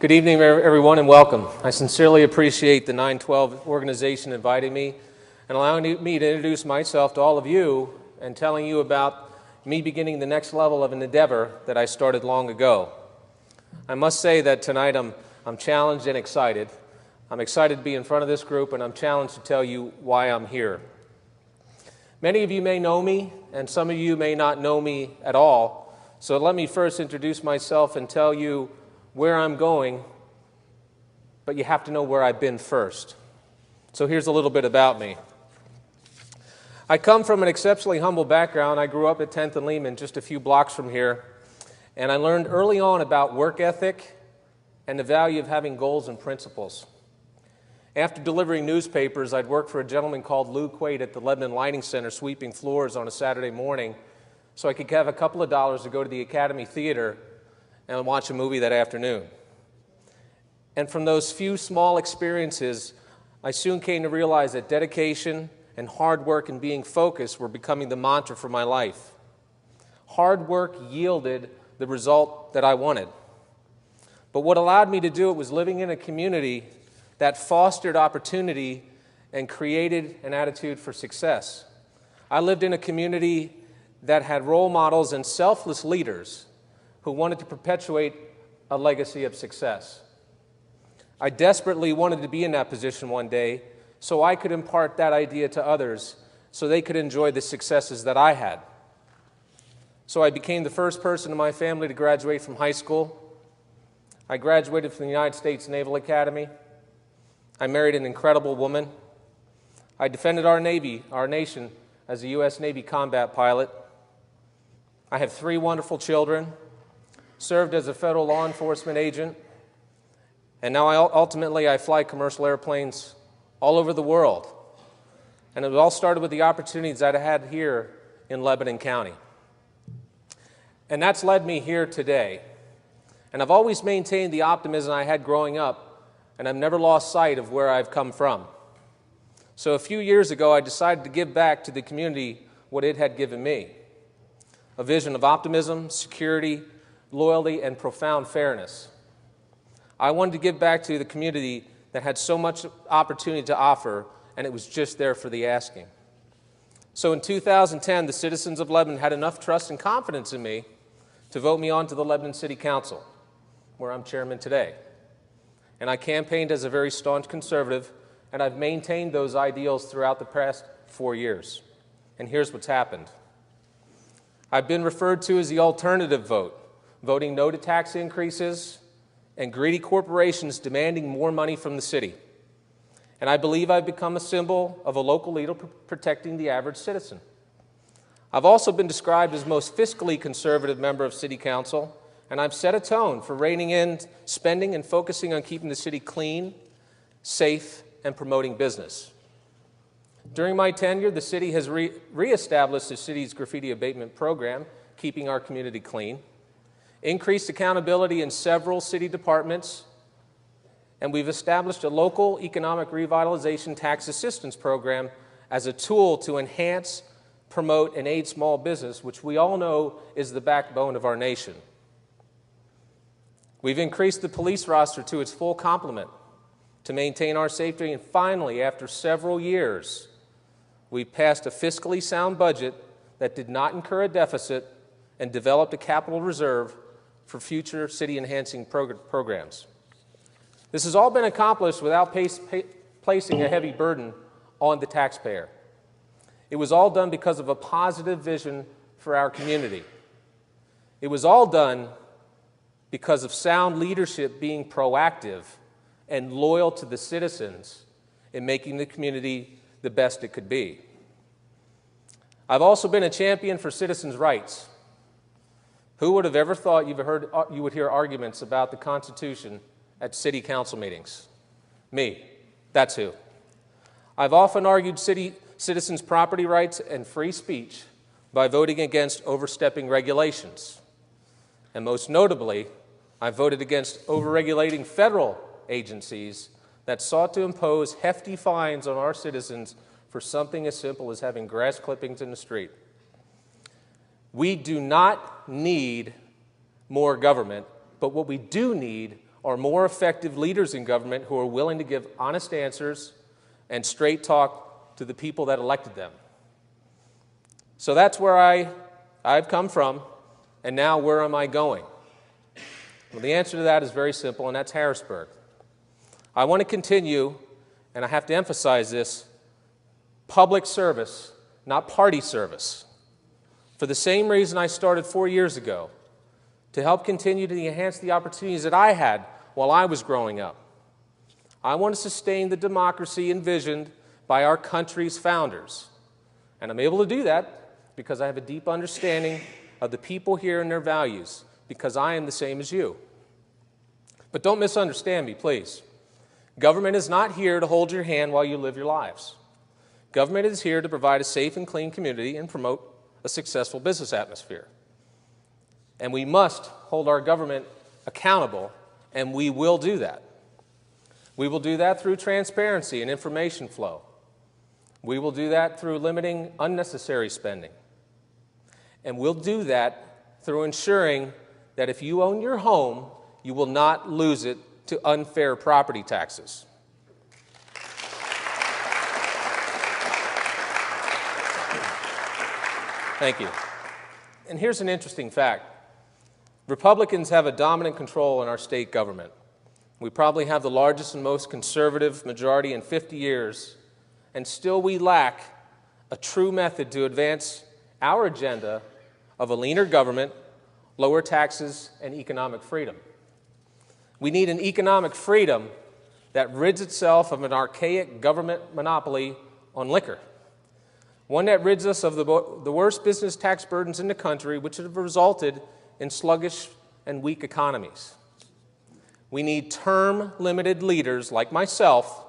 Good evening, everyone, and welcome. I sincerely appreciate the 912 organization inviting me and allowing me to introduce myself to all of you and telling you about me beginning the next level of an endeavor that I started long ago. I must say that tonight I'm challenged and excited. I'm excited to be in front of this group, and I'm challenged to tell you why I'm here. Many of you may know me, and some of you may not know me at all, so let me first introduce myself and tell you where I'm going, but you have to know where I've been first. So here's a little bit about me. I come from an exceptionally humble background. I grew up at 10th and Lehman, just a few blocks from here, and I learned early on about work ethic and the value of having goals and principles. After delivering newspapers, I'd work for a gentleman called Lou Quaid at the Lebanon Lighting Center sweeping floors on a Saturday morning so I could have a couple of dollars to go to the Academy Theater and watch a movie that afternoon. And from those few small experiences, I soon came to realize that dedication and hard work and being focused were becoming the mantra for my life. Hard work yielded the result that I wanted. But what allowed me to do it was living in a community that fostered opportunity and created an attitude for success. I lived in a community that had role models and selfless leaders who wanted to perpetuate a legacy of success. I desperately wanted to be in that position one day so I could impart that idea to others so they could enjoy the successes that I had. So I became the first person in my family to graduate from high school. I graduated from the United States Naval Academy. I married an incredible woman. I defended our Navy, our nation, as a U.S. Navy combat pilot. I have 3 wonderful children, served as a federal law enforcement agent, and now ultimately I fly commercial airplanes all over the world. And it all started with the opportunities that I had here in Lebanon County. And that's led me here today. And I've always maintained the optimism I had growing up, and I've never lost sight of where I've come from. So a few years ago, I decided to give back to the community what it had given me: a vision of optimism, security, loyalty, and profound fairness. I wanted to give back to the community that had so much opportunity to offer, and it was just there for the asking. So in 2010, the citizens of Lebanon had enough trust and confidence in me to vote me on to the Lebanon City Council, where I'm chairman today. And I campaigned as a very staunch conservative, and I've maintained those ideals throughout the past 4 years. And here's what's happened. I've been referred to as the alternative vote, voting no to tax increases and greedy corporations demanding more money from the city. And I believe I've become a symbol of a local leader protecting the average citizen. I've also been described as the most fiscally conservative member of City Council, and I've set a tone for reining in spending and focusing on keeping the city clean, safe, and promoting business. During my tenure, the city has reestablished the city's graffiti abatement program, keeping our community clean, increased accountability in several city departments, and we've established a local economic revitalization tax assistance program as a tool to enhance, promote, and aid small business, which we all know is the backbone of our nation. We've increased the police roster to its full complement to maintain our safety, and finally, after several years, we passed a fiscally sound budget that did not incur a deficit and developed a capital reserve for future city-enhancing programs. This has all been accomplished without placing a heavy burden on the taxpayer. It was all done because of a positive vision for our community. It was all done because of sound leadership being proactive and loyal to the citizens in making the community the best it could be. I've also been a champion for citizens' rights. Who would have ever thought you would hear arguments about the Constitution at city council meetings? Me. That's who. I've often argued citizens' property rights and free speech by voting against overstepping regulations. And most notably, I voted against overregulating federal agencies that sought to impose hefty fines on our citizens for something as simple as having grass clippings in the street. We do not need more government, but what we do need are more effective leaders in government who are willing to give honest answers and straight talk to the people that elected them. So that's where I've come from, and now where am I going? Well, the answer to that is very simple, and that's Harrisburg. I want to continue, and I have to emphasize this, public service, not party service, for the same reason I started 4 years ago, to help continue to enhance the opportunities that I had while I was growing up. I want to sustain the democracy envisioned by our country's founders, and I'm able to do that because I have a deep understanding of the people here and their values, because I am the same as you. But don't misunderstand me, please. Government is not here to hold your hand while you live your lives. Government is here to provide a safe and clean community and promote a successful business atmosphere. And we must hold our government accountable, and we will do that. We will do that through transparency and information flow. We will do that through limiting unnecessary spending. And we'll do that through ensuring that if you own your home, you will not lose it to unfair property taxes. Thank you. And here's an interesting fact. Republicans have a dominant control in our state government. We probably have the largest and most conservative majority in 50 years, and still we lack a true method to advance our agenda of a leaner government, lower taxes, and economic freedom. We need an economic freedom that rids itself of an archaic government monopoly on liquor, one that rids us of the worst business tax burdens in the country, which have resulted in sluggish and weak economies. We need term-limited leaders like myself,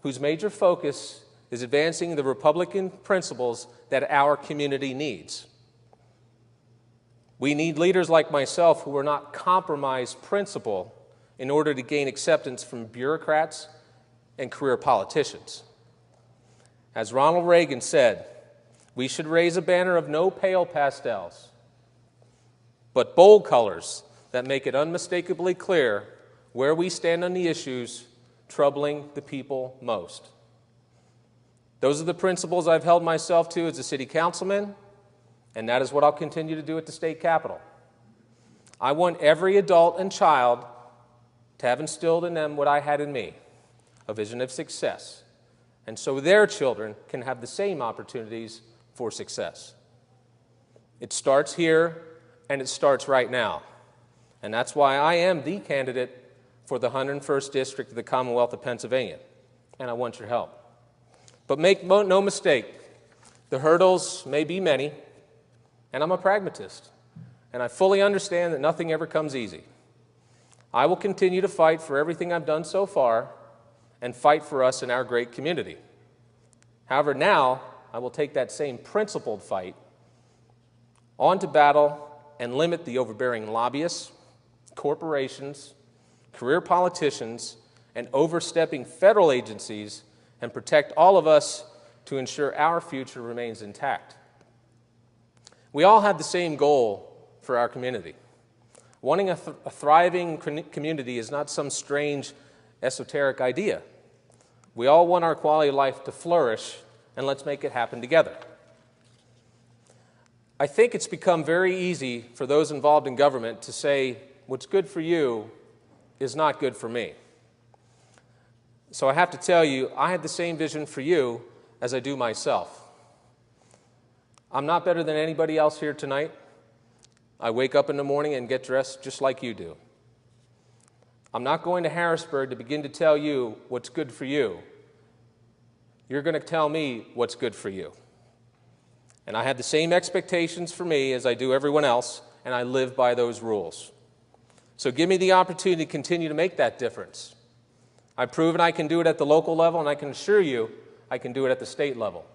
whose major focus is advancing the Republican principles that our community needs. We need leaders like myself who will not compromise principle in order to gain acceptance from bureaucrats and career politicians. As Ronald Reagan said, we should raise a banner of no pale pastels, but bold colors that make it unmistakably clear where we stand on the issues troubling the people most. Those are the principles I've held myself to as a city councilman, and that is what I'll continue to do at the state capitol. I want every adult and child to have instilled in them what I had in me, a vision of success, and so their children can have the same opportunities for success. It starts here, and it starts right now, and that's why I am the candidate for the 101st District of the Commonwealth of Pennsylvania, and I want your help. But make no mistake, the hurdles may be many, and I'm a pragmatist, and I fully understand that nothing ever comes easy. I will continue to fight for everything I've done so far and fight for us in our great community. However, now I will take that same principled fight on to battle and limit the overbearing lobbyists, corporations, career politicians, and overstepping federal agencies, and protect all of us to ensure our future remains intact. We all have the same goal for our community. Wanting a thriving community is not some strange esoteric idea. We all want our quality of life to flourish, and let's make it happen together. I think it's become very easy for those involved in government to say, what's good for you is not good for me. So I have to tell you, I have the same vision for you as I do myself. I'm not better than anybody else here tonight. I wake up in the morning and get dressed just like you do. I'm not going to Harrisburg to begin to tell you what's good for you. You're going to tell me what's good for you. And I have the same expectations for me as I do everyone else, and I live by those rules. So give me the opportunity to continue to make that difference. I've proven I can do it at the local level, and I can assure you I can do it at the state level.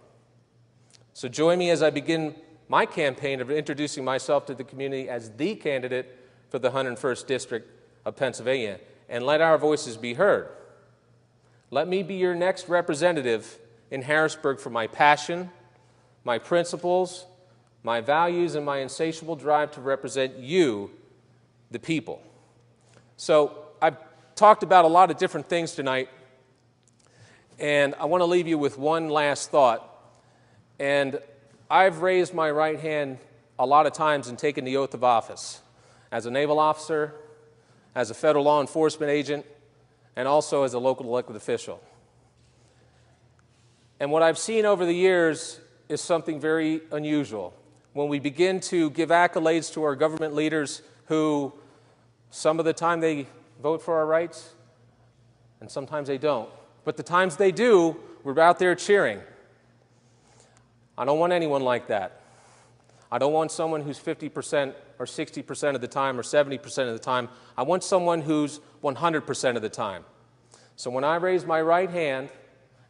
So join me as I begin my campaign of introducing myself to the community as the candidate for the 101st District of Pennsylvania, and let our voices be heard. Let me be your next representative in Harrisburg for my passion, my principles, my values, and my insatiable drive to represent you, the people. So I've talked about a lot of different things tonight, and I want to leave you with one last thought. And I've raised my right hand a lot of times and taken the oath of office as a naval officer, as a federal law enforcement agent, and also as a local elected official. And what I've seen over the years is something very unusual. When we begin to give accolades to our government leaders who some of the time they vote for our rights and sometimes they don't. But the times they do, we're out there cheering. I don't want anyone like that. I don't want someone who's 50% or 60% of the time or 70% of the time. I want someone who's 100% of the time. So when I raise my right hand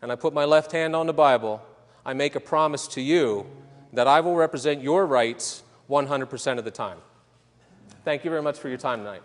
and I put my left hand on the Bible, I make a promise to you that I will represent your rights 100% of the time. Thank you very much for your time tonight.